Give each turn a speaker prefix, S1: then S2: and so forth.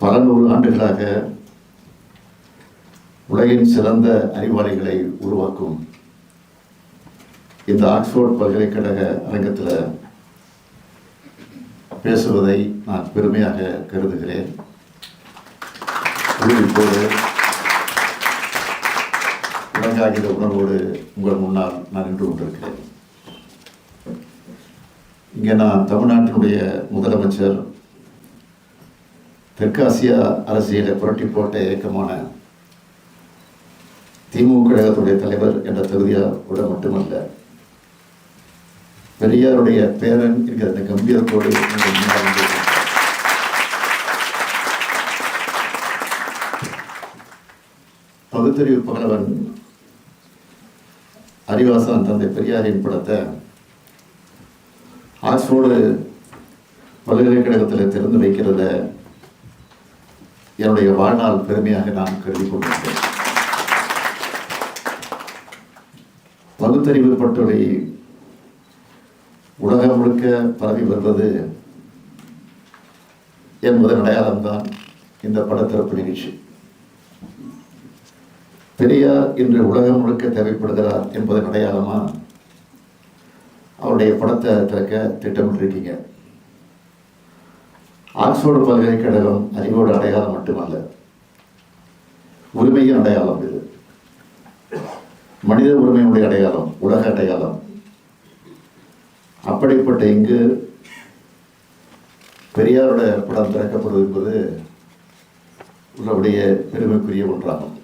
S1: பல நூறு ஆண்டுகளாக உலகின் சிறந்த அறிவாளிகளை உருவாக்கும் இந்த ஆக்ஸ்போர்ட் பல்கலைக்கழக அரங்கத்தில் பேசுவதை நான் பெருமையாக கருதுகிறேன். இப்போது உலகாகிற உணர்வோடு உங்கள் முன்னால் நான் நின்று கொண்டிருக்கிறேன். இங்கே நான் தமிழ்நாட்டினுடைய முதலமைச்சர், தெற்காசியா அரசியலை புரட்டி போட்ட இயக்கமான திமுக கழகத்துடைய தலைவர் என்ற தகுதியோட மட்டுமல்ல, பெரியாருடைய பேரன் என்கிற அந்த கம்பீரத்தோடு பகுத்தறிவு பகலவன் அறிவாசன் தந்தை பெரியாரின் படத்தை ஆக்ஸ்போர்டு பல்கலைக்கழகத்தில் திறந்து வைக்கிறத என்னுடைய வாழ்நாள் பெருமையாக நான் கருதி கொண்டிருக்கிறேன். பகுத்தறிவு பட்டுரை உலகம் முழுக்க பரவி வருவது என்பதன் அடையாளம்தான் இந்த படத்திறப்பு நிகழ்ச்சி. பெரியார் இன்று உலகம் முழுக்க தேவைப்படுகிறார் என்பதன் அடையாளமா அவருடைய படத்தை திறக்க திட்டமிட்டிருக்கீங்க. ஆக்ஸ்போர்டு பல்கலைக்கழகம் அறிவோட அடையாளம் மட்டுமல்ல, உரிமையின் அடையாளம். இது மனித உரிமையினுடைய அடையாளம், உலக அடையாளம். அப்படிப்பட்ட இங்கு பெரியாரோட படம் திறக்கப்படுவது என்பது உள்ளபடிய பெருமைக்குரிய ஒன்றாகும்.